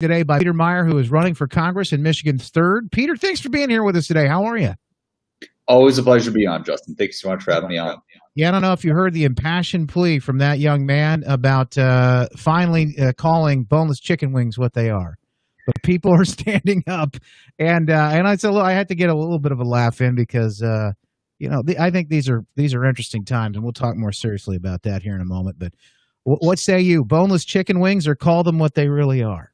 Today by Peter Meijer, who is running for Congress in Michigan's 3rd. Peter, thanks for being here with us today. How are you? Always a pleasure to be on, Justin. Thanks so much for having me on. Yeah, I don't know if you heard the impassioned plea from that young man about finally calling boneless chicken wings what they are. But people are standing up, and I said, look, I had to get a little bit of a laugh in because I think these are interesting times, and we'll talk more seriously about that here in a moment. But what say you, boneless chicken wings, or call them what they really are?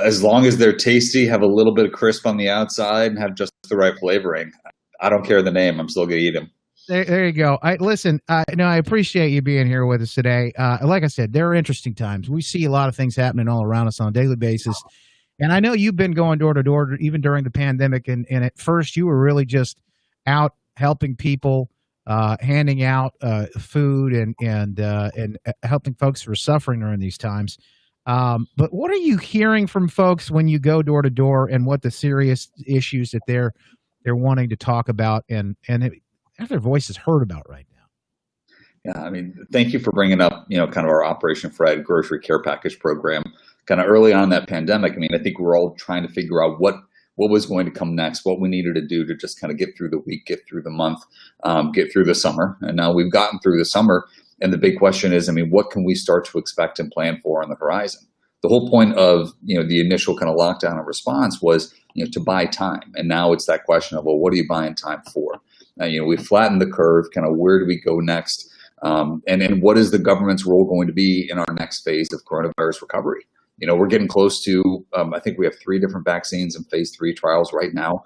As long as they're tasty, have a little bit of crisp on the outside, and have just the right flavoring, I don't care the name. I'm still going to eat them. There you go. I appreciate you being here with us today. Like I said, there are interesting times. We see a lot of things happening all around us on a daily basis. And I know you've been going door to door even during the pandemic. And at first, you were really just out helping people, handing out food and helping folks who are suffering during these times. But what are you hearing from folks when you go door to door, and what the serious issues that they're wanting to talk about and have their voices heard about right now? Yeah, I mean, thank you for bringing up, kind of our Operation Fred grocery care package program. Kind of early on in that pandemic, I mean, I think we were all trying to figure out what was going to come next, what we needed to do to just kind of get through the week, get through the month, get through the summer. And now we've gotten through the summer. And the big question is, I mean, what can we start to expect and plan for on the horizon? The whole point of, the initial kind of lockdown and response was, to buy time. And now it's that question of, well, what are you buying time for? We flattened the curve, kind of where do we go next? And what is the government's role going to be in our next phase of coronavirus recovery? We're getting close to, I think we have 3 different vaccines in phase 3 trials right now.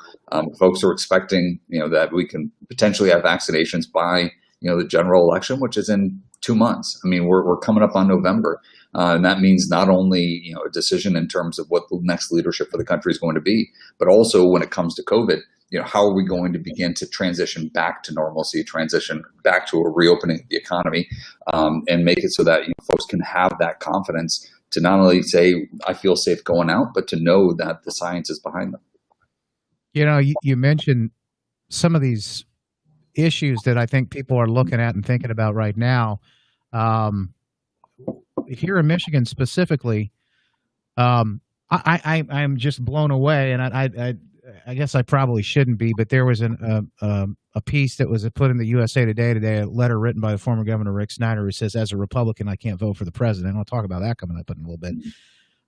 Folks are expecting, that we can potentially have vaccinations by, the general election, which is in 2 months. I mean, we're coming up on November. And that means not only, a decision in terms of what the next leadership for the country is going to be, but also when it comes to COVID, how are we going to begin to transition back to normalcy, transition back to a reopening of the economy, and make it so that folks can have that confidence to not only say, I feel safe going out, but to know that the science is behind them. You mentioned some of these issues that I think people are looking at and thinking about right now. Here in Michigan specifically, I'm just blown away, and I guess I probably shouldn't be, but there was a piece that was put in the USA Today today, a letter written by the former governor Rick Snyder, who says, as a Republican, I can't vote for the president. I'll talk about that coming up in a little bit.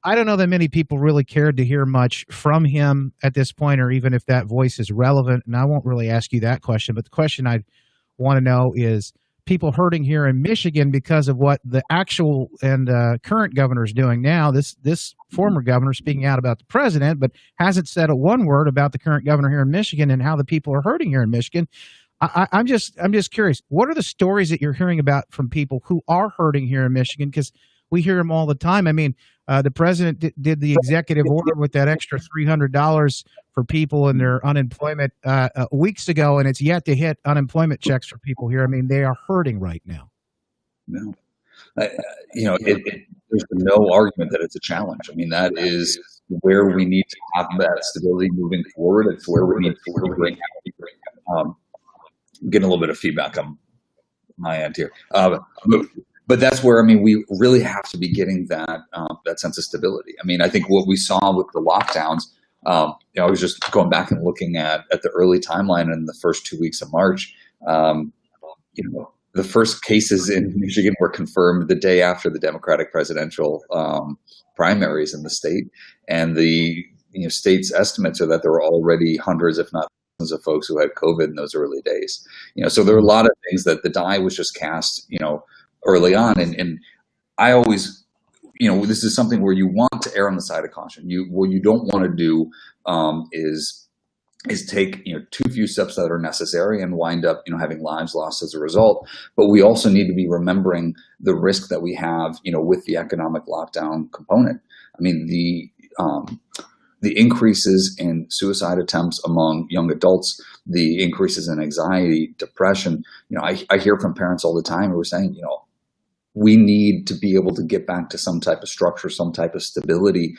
I don't know that many people really cared to hear much from him at this point, or even if that voice is relevant. And I won't really ask you that question, but the question I want to know is, people hurting here in Michigan because of what the actual and current governor is doing now. This former governor speaking out about the president, but hasn't said a one word about the current governor here in Michigan and how the people are hurting here in Michigan. I'm just curious. What are the stories that you're hearing about from people who are hurting here in Michigan? Because we hear them all the time. I mean, the president did the executive order with that extra $300 for people in their unemployment weeks ago, and it's yet to hit unemployment checks for people here. I mean, they are hurting right now. No, there's no argument that it's a challenge. I mean, that is where we need to have that stability moving forward. It's where we need to bring out. Getting a little bit of feedback on my end here. But that's where, I mean, we really have to be getting that sense of stability. I mean, I think what we saw with the lockdowns, I was just going back and looking at the early timeline in the first 2 weeks of March. The first cases in Michigan were confirmed the day after the Democratic presidential primaries in the state. And the state's estimates are that there were already hundreds, if not thousands, of folks who had COVID in those early days. So there were a lot of things that the die was just cast, early on. And I always, this is something where you want to err on the side of caution. What you don't want to do is take, too few steps that are necessary and wind up, having lives lost as a result. But we also need to be remembering the risk that we have, with the economic lockdown component. I mean, the increases in suicide attempts among young adults, the increases in anxiety, depression, I hear from parents all the time who are saying, we need to be able to get back to some type of structure, some type of stability,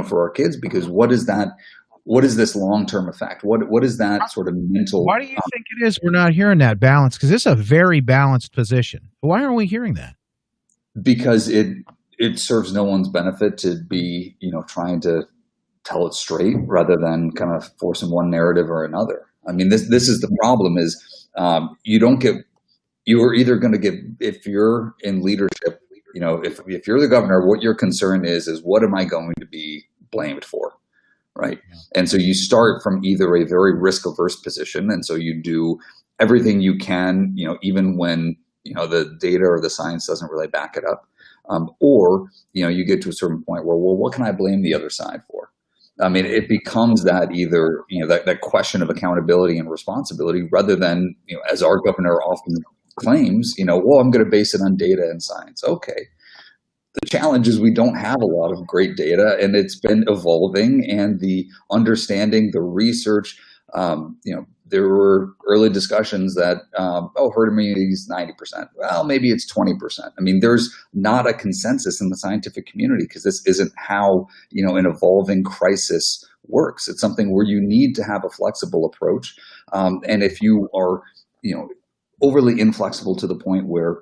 for our kids, because what is this long-term effect? What is that sort of mental? Why do you think it is we're not hearing that balance? Because it's a very balanced position. Why aren't we hearing that? Because it serves no one's benefit to be, trying to tell it straight rather than kind of forcing one narrative or another. I mean, this is the problem is you are either going to get, if you're in leadership, if you're the governor, what your concern is what am I going to be blamed for? Right. Yeah. And so you start from either a very risk averse position. And so you do everything you can, even when, the data or the science doesn't really back it up. Or, you get to a certain point where, well, what can I blame the other side for? I mean, it becomes that either, that question of accountability and responsibility rather than, as our governor often claims, well, I'm going to base it on data and science. Okay. The challenge is we don't have a lot of great data, and it's been evolving, and the understanding, the research, there were early discussions that, herd immunity is 90%. Well, maybe it's 20%. I mean, there's not a consensus in the scientific community because this isn't how, an evolving crisis works. It's something where you need to have a flexible approach. And if you are, overly inflexible to the point where,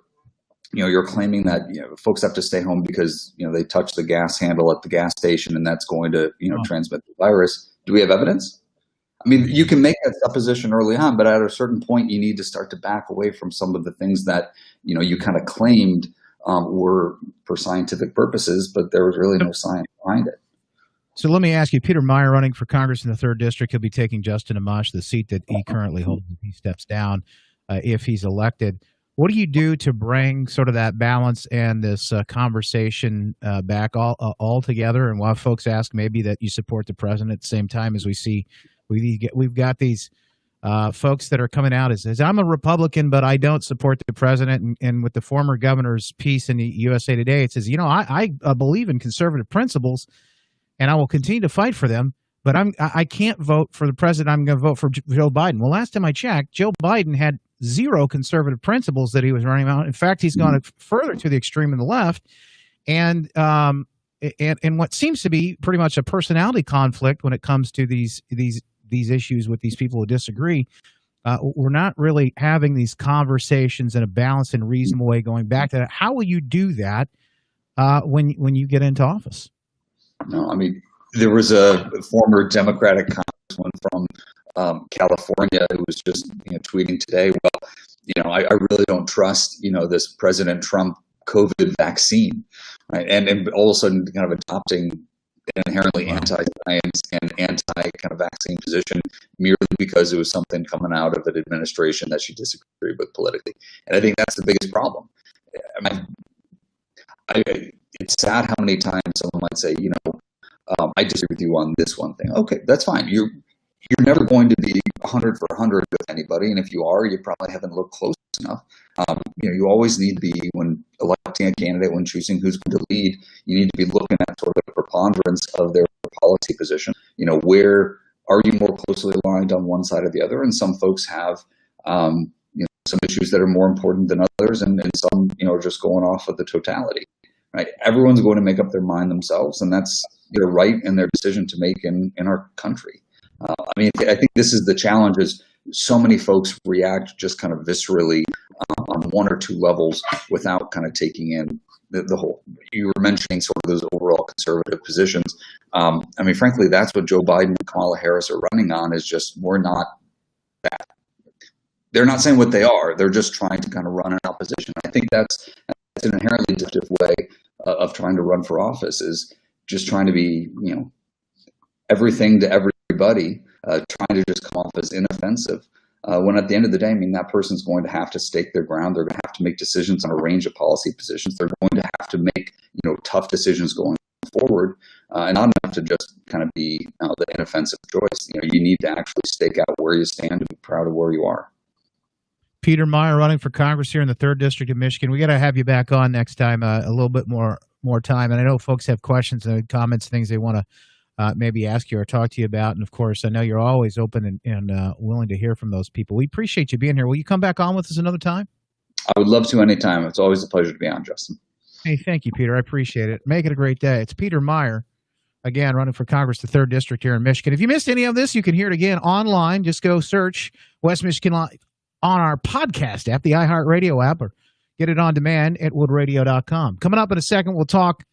you're claiming that folks have to stay home because they touch the gas handle at the gas station and that's going to transmit the virus. Do we have evidence? I mean, you can make that supposition early on, but at a certain point, you need to start to back away from some of the things that you kind of claimed were for scientific purposes, but there was really no science behind it. So let me ask you, Peter Meijer running for Congress in the 3rd District, he'll be taking Justin Amash, the seat that he currently holds if he steps down, if he's elected. What do you do to bring sort of that balance and this conversation back all together? And while folks ask maybe that you support the president at the same time as we've got these folks that are coming out as I'm a Republican, but I don't support the president. And with the former governor's piece in the USA Today, it says, I believe in conservative principles and I will continue to fight for them, but I can't vote for the president. I'm going to vote for Joe Biden. Well, last time I checked, Joe Biden had 0 conservative principles that he was running out. In fact, he's gone further to the extreme in the left. And what seems to be pretty much a personality conflict when it comes to these issues with these people who disagree. We're not really having these conversations in a balanced and reasonable way going back to that. How will you do that when you get into office? No, I mean, there was a former Democratic congressman from California who was just tweeting today, well, I really don't trust, this President Trump COVID vaccine, right? And all of a sudden kind of adopting an inherently anti-science and anti-kind of vaccine position merely because it was something coming out of an administration that she disagreed with politically. And I think that's the biggest problem. I mean, it's sad how many times someone might say, I disagree with you on this one thing. Okay, that's fine. You're never going to be 100 for 100 with anybody, and if you are, you probably haven't looked close enough. You always need to be, when electing a candidate, when choosing who's going to lead, you need to be looking at sort of the preponderance of their policy position. Where are you more closely aligned on one side or the other? And some folks have, some issues that are more important than others, and some, are just going off of the totality. Right? Everyone's going to make up their mind themselves, and that's their right and their decision to make in our country. I mean, I think this is the challenge: is so many folks react just kind of viscerally on one or two levels without kind of taking in the whole. You were mentioning sort of those overall conservative positions. I mean, frankly, that's what Joe Biden and Kamala Harris are running on. Is just we're not that. They're not saying what they are. They're just trying to kind of run an opposition. I think that's an inherently difficult way of trying to run for office, is just trying to be, everything to everybody, trying to just come off as inoffensive. When at the end of the day, I mean, that person's going to have to stake their ground. They're going to have to make decisions on a range of policy positions. They're going to have to make, tough decisions going forward, and not enough to just kind of be the inoffensive choice. You need to actually stake out where you stand and be proud of where you are. Peter Meijer running for Congress here in the 3rd District of Michigan. We got to have you back on next time, a little bit more time. And I know folks have questions and comments, things they want to maybe ask you or talk to you about. And of course, I know you're always open and willing to hear from those people. We appreciate you being here. Will you come back on with us another time? I would love to anytime. It's always a pleasure to be on, Justin. Hey, thank you, Peter. I appreciate it. Make it a great day. It's Peter Meijer, again, running for Congress, the 3rd District here in Michigan. If you missed any of this, you can hear it again online. Just go search West Michigan Live on our podcast app, the iHeartRadio app, or get it on demand at woodradio.com. Coming up in a second, we'll talk